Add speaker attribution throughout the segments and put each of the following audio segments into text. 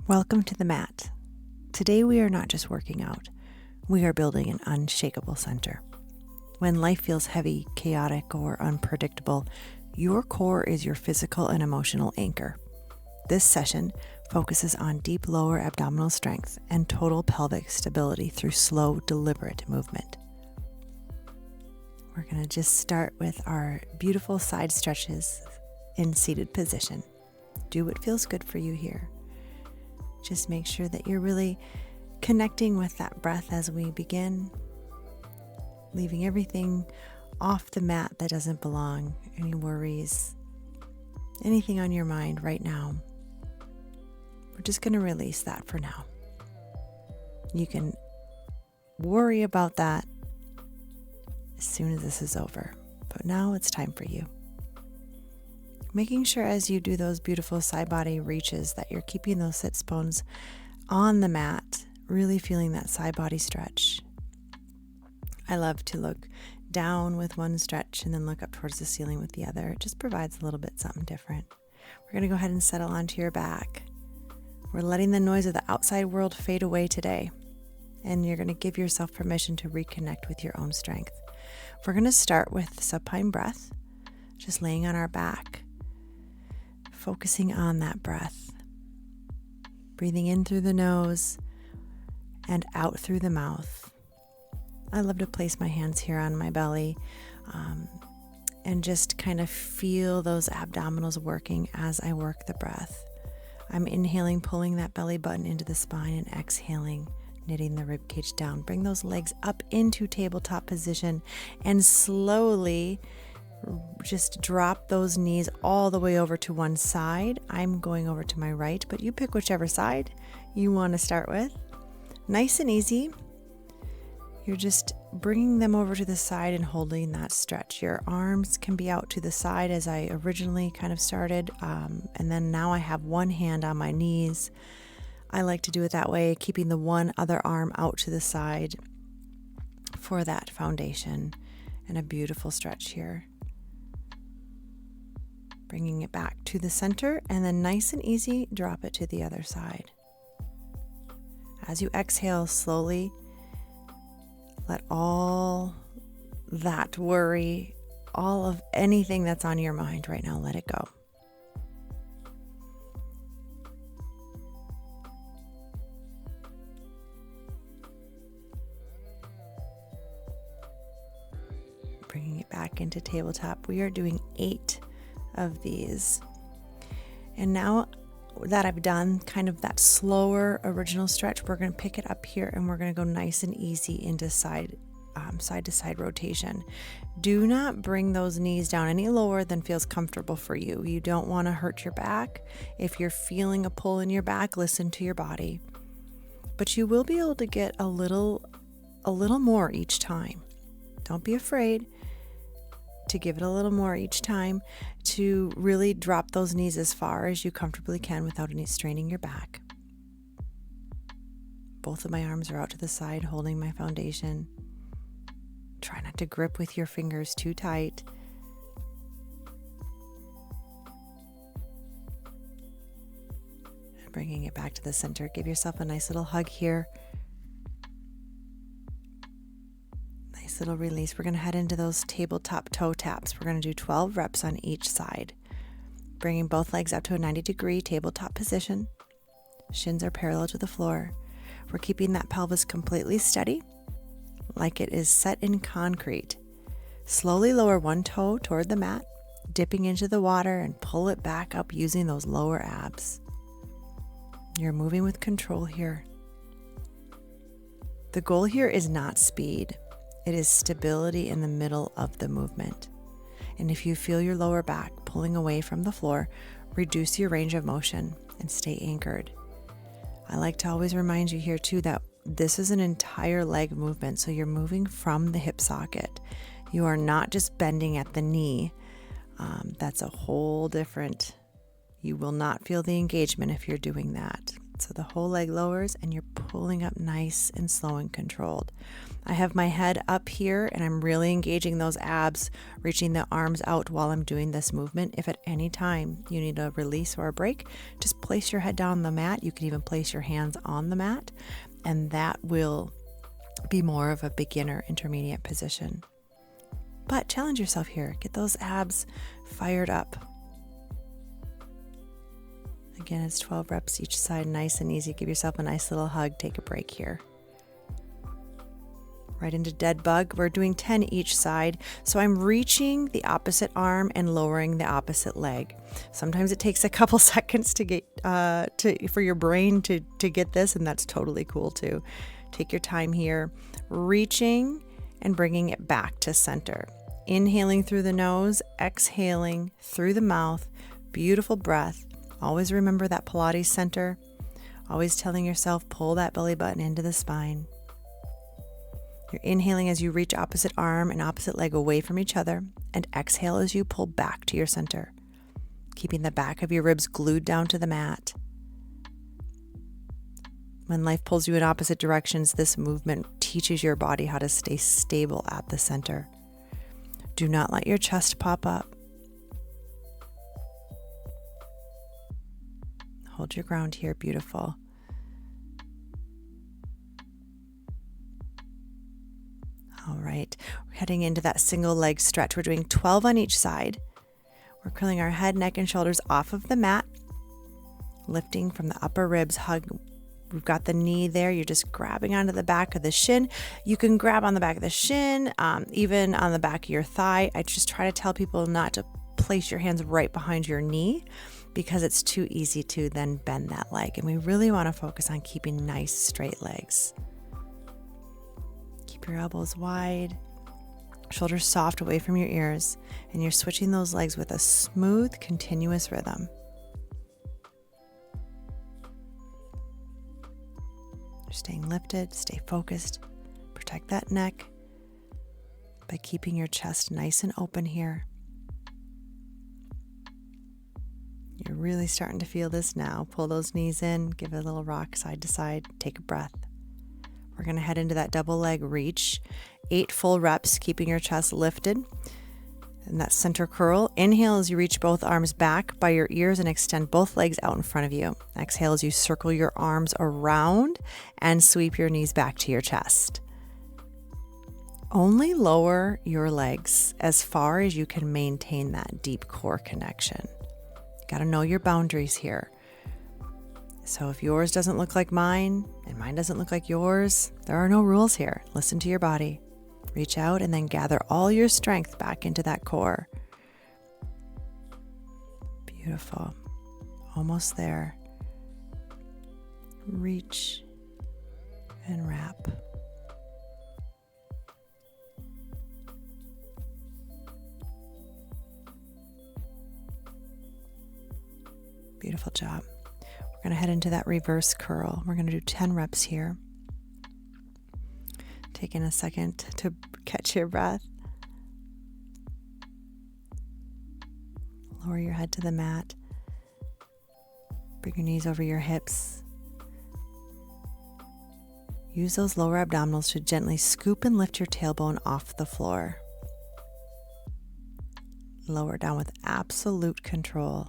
Speaker 1: Welcome to the mat. Today we are not just working out, we are building an unshakable center. When life feels heavy, chaotic, or unpredictable, your core is your physical and emotional anchor. This session focuses on deep lower abdominal strength and total pelvic stability through slow, deliberate movement. We're going to just start with our beautiful side stretches in seated position. Do what feels good for you here. Just make sure that you're really connecting with that breath as we begin, leaving everything off the mat that doesn't belong, any worries, anything on your mind right now. We're just going to release that for now. You can worry about that as soon as this is over, but now it's time for you. Making sure as you do those beautiful side body reaches that you're keeping those sits bones on the mat, really feeling that side body stretch. I love to look down with one stretch and then look up towards the ceiling with the other. It just provides a little bit something different. We're going to go ahead and settle onto your back. We're letting the noise of the outside world fade away today, and you're going to give yourself permission to reconnect with your own strength. We're going to start with supine breath, just laying on our back, focusing on that breath, breathing in through the nose and out through the mouth. I love to place my hands here on my belly and just kind of feel those abdominals working as I work the breath. I'm inhaling, pulling that belly button into the spine, and exhaling, knitting the rib cage down. Bring those legs up into tabletop position and slowly just drop those knees all the way over to one side. I'm going over to my right, but you pick whichever side you want to start with. Nice and easy. You're just bringing them over to the side and holding that stretch. Your arms can be out to the side as I originally kind of started, and then now I have one hand on my knees. I like to do it that way, keeping the one other arm out to the side for that foundation, and a beautiful stretch here. Bringing it back to the center, and then nice and easy, drop it to the other side. As you exhale, slowly let all that worry, all of anything that's on your mind right now, let it go. Bringing it back into tabletop. We are doing 8 of these. And now that I've done kind of that slower original stretch, we're going to pick it up here and we're going to go nice and easy into side to side rotation. Do not bring those knees down any lower than feels comfortable for you. You don't want to hurt your back. If you're feeling a pull in your back, listen to your body. But you will be able to get a little more each time. Don't be afraid to give it a little more each time, to really drop those knees as far as you comfortably can without any straining your back. Both of my arms are out to the side, holding my foundation. Try not to grip with your fingers too tight. And bringing it back to the center. Give yourself a nice little hug here. Little release. We're going to head into those tabletop toe taps. We're going to do 12 reps on each side. Bringing both legs up to a 90-degree tabletop position. Shins are parallel to the floor. We're keeping that pelvis completely steady, like it is set in concrete. Slowly lower one toe toward the mat, dipping into the water, and pull it back up using those lower abs. You're moving with control here. The goal here is not speed. It is stability in the middle of the movement. And if you feel your lower back pulling away from the floor, reduce your range of motion and stay anchored. I like to always remind you here too that this is an entire leg movement, so you're moving from the hip socket. You are not just bending at the knee. That's a whole different, you will not feel the engagement if you're doing that. So the whole leg lowers and you're pulling up nice and slow and controlled. I have my head up here and I'm really engaging those abs, reaching the arms out while I'm doing this movement. If at any time you need a release or a break, just place your head down on the mat. You can even place your hands on the mat, and that will be more of a beginner intermediate position. But challenge yourself here. Get those abs fired up. Again, it's 12 reps each side, nice and easy. Give yourself a nice little hug. Take a break here. Right into dead bug. We're doing 10 each side. So I'm reaching the opposite arm and lowering the opposite leg. Sometimes it takes a couple seconds to get for your brain to get this, and that's totally cool too. Take your time here, reaching and bringing it back to center. Inhaling through the nose, exhaling through the mouth. Beautiful breath. Always remember that Pilates center. Always telling yourself, pull that belly button into the spine. You're inhaling as you reach opposite arm and opposite leg away from each other, and exhale as you pull back to your center, keeping the back of your ribs glued down to the mat. When life pulls you in opposite directions, this movement teaches your body how to stay stable at the center. Do not let your chest pop up. Hold your ground here, beautiful. All right, we're heading into that single leg stretch. We're doing 12 on each side. We're curling our head, neck, and shoulders off of the mat, lifting from the upper ribs, hug. We've got the knee there. You're just grabbing onto the back of the shin. You can grab on the back of the shin, even on the back of your thigh. I just try to tell people not to place your hands right behind your knee because it's too easy to then bend that leg. And we really want to focus on keeping nice straight legs. Keep your elbows wide, shoulders soft away from your ears, and you're switching those legs with a smooth, continuous rhythm. You're staying lifted, stay focused, protect that neck by keeping your chest nice and open here. You're really starting to feel this now. Pull those knees in, give it a little rock side to side, take a breath. We're going to head into that double leg reach. 8 full reps, keeping your chest lifted. And that center curl. Inhale as you reach both arms back by your ears and extend both legs out in front of you. Exhale as you circle your arms around and sweep your knees back to your chest. Only lower your legs as far as you can maintain that deep core connection. You got to know your boundaries here. So if yours doesn't look like mine and mine doesn't look like yours, there are no rules here. Listen to your body. Reach out and then gather all your strength back into that core. Beautiful. Almost there. Reach and wrap. Beautiful job. We're going to head into that reverse curl. We're going to do 10 reps here. Taking a second to catch your breath. Lower your head to the mat. Bring your knees over your hips. Use those lower abdominals to gently scoop and lift your tailbone off the floor. Lower down with absolute control.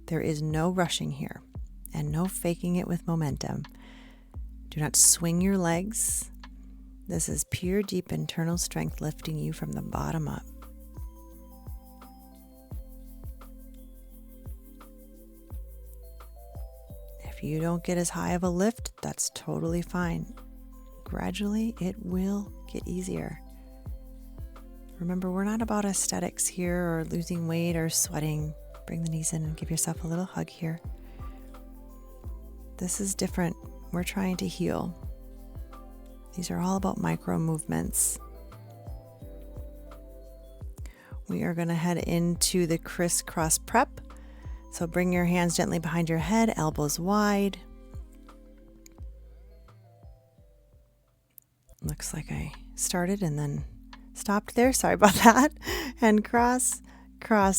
Speaker 1: There is no rushing here and no faking it with momentum. Do not swing your legs. This is pure, deep internal strength lifting you from the bottom up. If you don't get as high of a lift, that's totally fine. Gradually, it will get easier. Remember, we're not about aesthetics here or losing weight or sweating. Bring the knees in and give yourself a little hug here. This is different. We're trying to heal. These are all about micro movements. We are going to head into the crisscross prep. So bring your hands gently behind your head, elbows wide. Looks like I started and then stopped there. Sorry about that. And cross,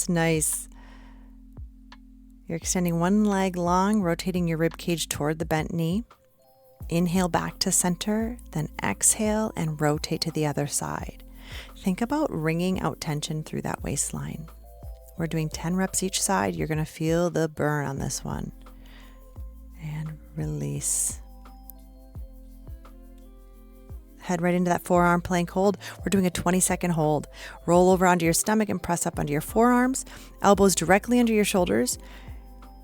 Speaker 1: nice. You're extending one leg long, rotating your rib cage toward the bent knee. Inhale back to center, then exhale and rotate to the other side. Think about wringing out tension through that waistline. We're doing 10 reps each side. You're going to feel the burn on this one. And release. Head right into that forearm plank hold. We're doing a 20-second hold. Roll over onto your stomach and press up onto your forearms. Elbows directly under your shoulders.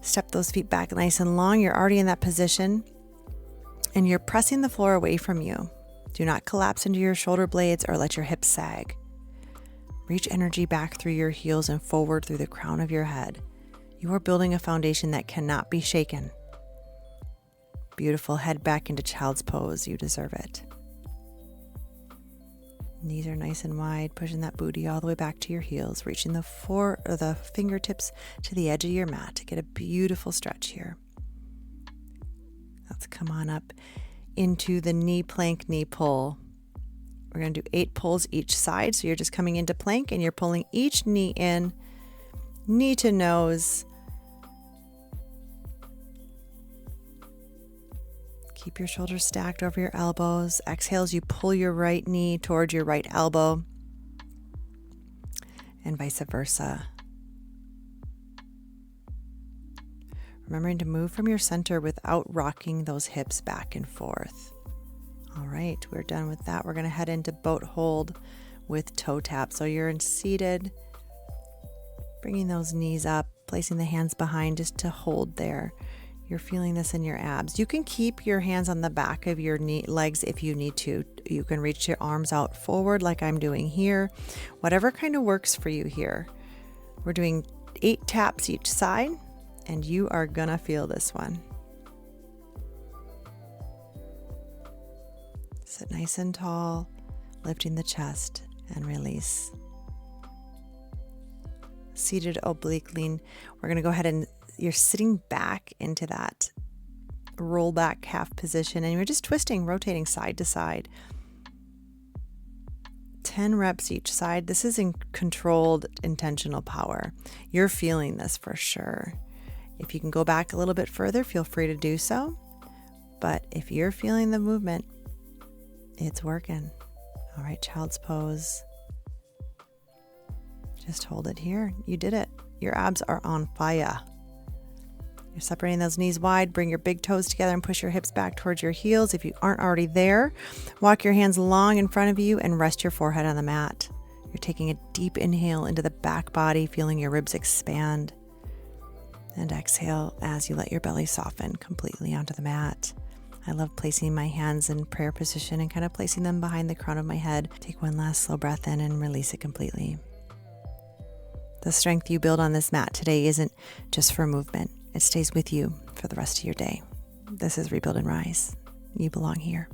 Speaker 1: Step those feet back nice and long. You're already in that position. And you're pressing the floor away from you. Do not collapse into your shoulder blades or let your hips sag. Reach energy back through your heels and forward through the crown of your head. You are building a foundation that cannot be shaken. Beautiful. Head back into child's pose. You deserve it. Knees are nice and wide, pushing that booty all the way back to your heels, reaching the fingertips to the edge of your mat to get a beautiful stretch here. Let's come on up into the knee plank, knee pull. We're going to do 8 pulls each side. So you're just coming into plank and you're pulling each knee in, knee to nose. Keep your shoulders stacked over your elbows. Exhales, you pull your right knee towards your right elbow and vice versa. Remembering to move from your center without rocking those hips back and forth. All right, we're done with that. We're going to head into boat hold with toe tap. So you're in seated, bringing those knees up, placing the hands behind just to hold there. You're feeling this in your abs. You can keep your hands on the back of your legs if you need to. You can reach your arms out forward like I'm doing here. Whatever kind of works for you here. We're doing 8 taps each side, and you are gonna feel this one. Sit nice and tall, lifting the chest and release. Seated oblique lean. We're gonna go ahead and you're sitting back into that roll back half position and you're just twisting, rotating side to side. 10 reps each side. This is in controlled, intentional power. You're feeling this for sure. If you can go back a little bit further, feel free to do so. But if you're feeling the movement, it's working. All right, child's pose. Just hold it here. You did it. Your abs are on fire. You're separating those knees wide. Bring your big toes together and push your hips back towards your heels. If you aren't already there, walk your hands long in front of you and rest your forehead on the mat. You're taking a deep inhale into the back body, feeling your ribs expand. And exhale as you let your belly soften completely onto the mat. I love placing my hands in prayer position and kind of placing them behind the crown of my head. Take one last slow breath in and release it completely. The strength you build on this mat today isn't just for movement. It stays with you for the rest of your day. This is Rebuild and Rise. You belong here.